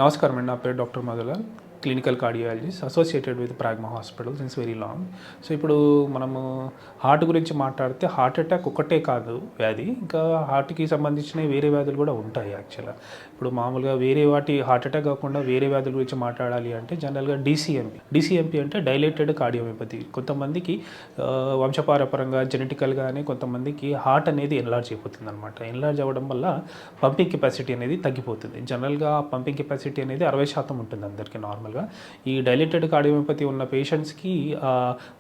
నమస్కారం అండి. నా పేరు doctor Madhulal, clinical cardiologist associated with Pragma hospital since very long. So ఇప్పుడు మనము హార్ట్ గురించి మాట్లాడితే హార్ట్ అటాక్ ఒక్కటే కాదు వ్యాధి, ఇంకా హార్ట్కి సంబంధించిన వేరే వ్యాధులు కూడా ఉంటాయి యాక్చువల్గా. ఇప్పుడు మామూలుగా వేరే వాటి హార్ట్ అటాక్ కాకుండా వేరే వ్యాధుల గురించి మాట్లాడాలి అంటే జనరల్గా డీసీఎంపీ అంటే డైలేటెడ్ కార్డియోమియోపతి. కొంతమందికి వంశపారపరంగా జెనెటికల్గానే కొంతమందికి హార్ట్ అనేది ఎన్లార్జ్ అయిపోతుంది అనమాట. ఎన్లార్జ్ అవ్వడం వల్ల పంపింగ్ కెపాసిటీ అనేది తగ్గిపోతుంది. జనరల్గా పంపింగ్ కెపాసిటీ అనేది 60% ఉంటుంది అందరికీ నార్మల్గా. ఈ డైలేటెడ్ కార్డియోమియోపతి ఉన్న పేషెంట్స్కి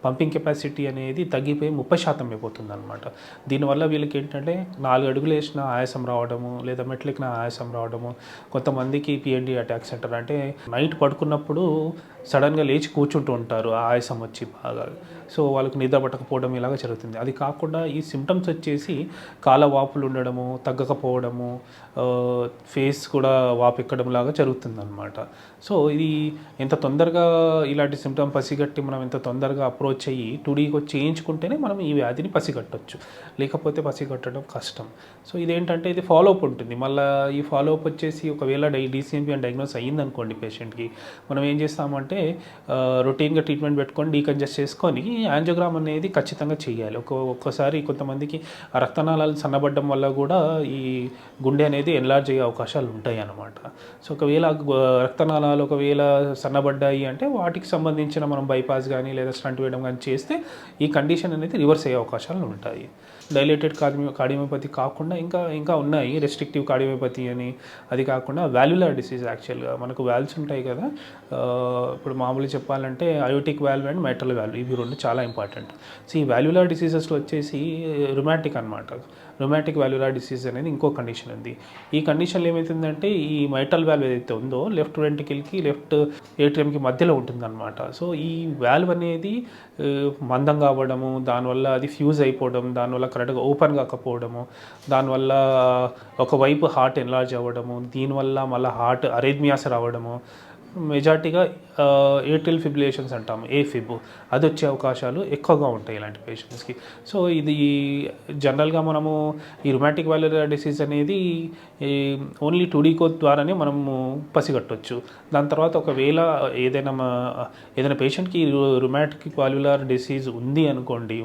పంపింగ్ కెపాసిటీ అనేది తగ్గిపోయి 30% అయిపోతుంది అనమాట. దీనివల్ల వీళ్ళకి ఏంటంటే 4 అడుగులు వేసిన ఆయాసం రావడము, లేదా మెట్లెక్కిన ఆయాసం రావడము, కొంతమందికి పిఎన్డి అటాక్స్ అంటారు. అంటే నైట్ పడుకున్నప్పుడు సడన్గా లేచి కూర్చుంటూ ఉంటారు ఆయాసం వచ్చి బాగా. సో వాళ్ళకి నిద్ర పట్టకపోవడం ఇలాగ జరుగుతుంది. అది కాకుండా ఈ సిమ్టమ్స్ వచ్చేసి కాళ్ళ వాపులు ఉండడము, తగ్గకపోవడము, ఫేస్ కూడా వాపు ఎక్కడం లాగా జరుగుతుంది అనమాట. సో ఇది ఎంత తొందరగా ఇలాంటి సిమ్టమ్ పసిగట్టి మనం ఎంత తొందరగా అప్రోచ్ అయ్యి టుడీకి చేయించుకుంటేనే మనం ఈ వ్యాధిని పసిగట్టవచ్చు, లేకపోతే పసిగట్టడం కష్టం. సో ఇదేంటంటే ఇది ఫాలోఅప్ ఉంటుంది. మళ్ళీ ఈ ఫాలోఅప్ వచ్చేసి ఒకవేళ డీసీఎంపీ అని డయాగ్నోస్ అయ్యిందనుకోండి పేషెంట్కి, మనం ఏం చేస్తామంటే రొటీన్గా ట్రీట్మెంట్ పెట్టుకొని డీకంజెస్ట్ చేసుకొని యాంజియోగ్రామ్ అనేది ఖచ్చితంగా చేయాలి. ఒక్కోసారి కొంతమందికి రక్తనాళాలు సన్నబడ్డం వల్ల కూడా ఈ గుండె అనేది ఎన్లార్జ్ అయ్యే అవకాశాలు ఉంటాయి అన్నమాట. సో ఒకవేళ రక్తనాళాలు ఒకవేళ సన్నబడ్డాయి అంటే వాటికి సంబంధించిన మనం బైపాస్ కానీ లేదా స్టంట్ వేయడం కానీ చేస్తే ఈ కండిషన్ అనేది రివర్స్ అయ్యే అవకాశాలు ఉంటాయి. డైలేటెడ్ కార్డియోమియోపతి కాకుండా ఇంకా ఉన్నాయి రెస్ట్రిక్టివ్ కార్డియోమియోపతి అని. అది కాకుండా వాల్యులర్ డిసీజ్. యాక్చువల్గా మనకు వాల్వ్స్ ఉంటాయి కదా, ఇప్పుడు మామూలుగా చెప్పాలంటే aortic valve and metal valve, ఇవి రెండు చాలా ఇంపార్టెంట్. సో ఈ వాల్యులర్ డిసీజెస్లో వచ్చేసి రుమాటిక్ అనమాట. రుమాటిక్ వాల్యులర్ డిసీజ్ అనేది ఇంకో కండిషన్ ఉంది. ఈ కండిషన్లో ఏమవుతుందంటే ఈ మైటల్ వాల్వ్ ఏదైతే ఉందో లెఫ్ట్ వెంట్రికల్కి లెఫ్ట్ ఏట్రియంకి మధ్యలో ఉంటుందన్నమాట. సో ఈ వాల్వ్ అనేది మందంగా అవ్వడము, దానివల్ల అది ఫ్యూజ్ అయిపోవడం, దానివల్ల కరెక్ట్గా ఓపెన్ కాకపోవడము, దానివల్ల ఒకవైపు హార్ట్ ఎన్లార్జ్ అవ్వడము, దీనివల్ల మళ్ళీ హార్ట్ అరేథ్మియాస్ రావడము, మెజార్టీగా ఏట్రిల్ ఫిబ్రిలేషన్స్ అంటాము, ఏఫిబ్, అది వచ్చే అవకాశాలు ఎక్కువగా ఉంటాయి ఇలాంటి పేషెంట్స్కి. సో ఇది జనరల్గా మనము ఈ రుమాటిక్ వాల్యులర్ డిసీజ్ అనేది ఓన్లీ 2D కోడ్ ద్వారానే మనము పసిగట్టవచ్చు. దాని తర్వాత ఒకవేళ ఏదైనా పేషెంట్కి రుమాటిక్ వాల్యులర్ డిసీజ్ ఉంది అనుకోండి,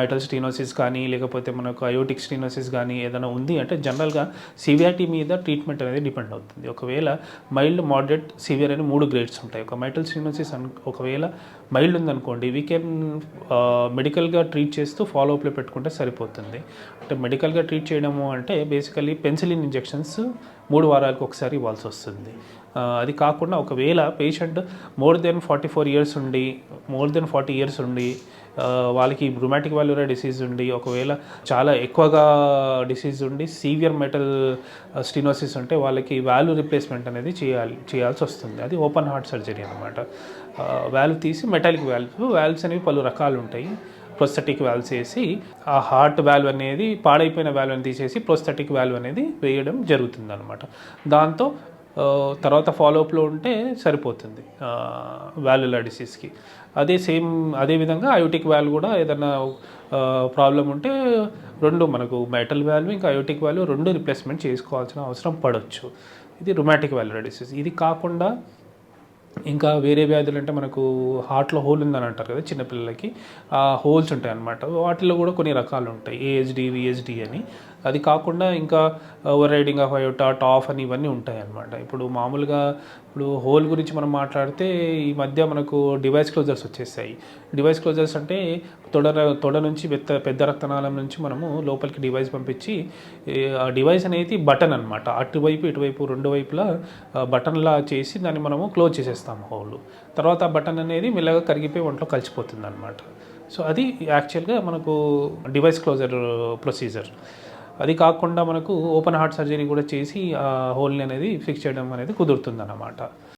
మైటల్ స్టీనోసిస్ కానీ లేకపోతే మనకు అయోటిక్ స్టీనోసిస్ కానీ ఏదైనా ఉంది అంటే జనరల్గా సివియారిటీ మీద ట్రీట్మెంట్ అనేది డిపెండ్ అవుతుంది. ఒకవేళ మైల్డ్, మోడరేట్, సివియర్ అని 3 గ్రేడ్స్ ఉంటాయి. ఒక మైటల్ స్టీనోసిస్ ఒకవేళ మైల్డ్ ఉందనుకోండి, వీ కెన్ మెడికల్గా ట్రీట్ చేస్తూ ఫాలోఅప్లో పెట్టుకుంటే సరిపోతుంది. అంటే మెడికల్గా ట్రీట్ చేయడము అంటే బేసికలీ పెన్సిలిన్ ఇంజెక్షన్స్ 3 వారాలకు ఒకసారి ఇవ్వాల్సి వస్తుంది. అది కాకుండా ఒకవేళ పేషెంట్ మోర్ దెన్ 40 ఇయర్స్ ఉండి వాళ్ళకి రుమాటిక్ వాల్యులర్ డిసీజ్ ఉండి ఒకవేళ చాలా ఎక్కువగా డిసీజ్ ఉండి సీవియర్ మెటల్ స్టీనోసిస్ ఉంటే వాళ్ళకి వాల్వ్ రిప్లేస్మెంట్ అనేది చేయాల్సి వస్తుంది. అది ఓపెన్ హార్ట్ సర్జరీ అనమాట. వాల్వ్ తీసి మెటాలిక్ వాల్వ్స్ అనేవి పలు రకాలు ఉంటాయి. ప్రొస్థెటిక్ వాల్వ్స్ వేసి ఆ హార్ట్ వాల్వ్ అనేది పాడైపోయిన వాల్వ్ అని తీసేసి ప్రొస్థెటిక్ వాల్వ్ అనేది వేయడం జరుగుతుంది అనమాట. దాంతో తర్వాత ఫాలోఅప్లో ఉంటే సరిపోతుంది వాల్యులర్ డిసీజ్కి. అదే విధంగా అయోటిక్ వాల్వ్ కూడా ఏదైనా ప్రాబ్లం ఉంటే మనకు మెటల్ వాల్వ్ ఇంకా అయోటిక్ వాల్వ్ 2 రిప్లేస్మెంట్ చేసుకోవాల్సిన అవసరం పడవచ్చు. ఇది రుమాటిక్ వాల్యులర్ డిసీజ్. ఇది కాకుండా ఇంకా వేరే వ్యాధులు అంటే మనకు హార్ట్లో హోల్ ఉందని అంటారు కదా చిన్నపిల్లలకి, ఆ హోల్స్ ఉంటాయి అన్నమాట. వాటిలో కూడా కొన్ని రకాలు ఉంటాయి, ఏహెచ్డి, విహెచ్డి అని. అది కాకుండా ఇంకా over riding of iota, tough అని ఇవన్నీ ఉంటాయి అన్నమాట. ఇప్పుడు మామూలుగా హోల్ గురించి మనం మాట్లాడితే ఈ మధ్య మనకు డివైస్ క్లోజర్స్ వచ్చేసాయి. డివైస్ క్లోజర్స్ అంటే తొడ నుంచి పెద్ద రక్తనాళం నుంచి మనము లోపలికి డివైస్ పంపించి, ఆ డివైస్ అనేది బటన్ అనమాట. అటువైపు ఇటువైపు 2 వైపులా బటన్లా చేసి దాన్ని మనము క్లోజ్ చేసేస్తాము హోల్. తర్వాత ఆ బటన్ అనేది మెల్లగా కరిగిపోయి ఒంట్లో కలిసిపోతుంది అనమాట. సో అది యాక్చువల్గా మనకు డివైస్ క్లోజర్ ప్రొసీజర్. అది కాకుండా మనకు ఓపెన్ హార్ట్ సర్జరీ కూడా చేసి ఆ హోల్ని అనేది ఫిక్స్ చేయడం అనేది కుదురుతుంది అన్నమాట.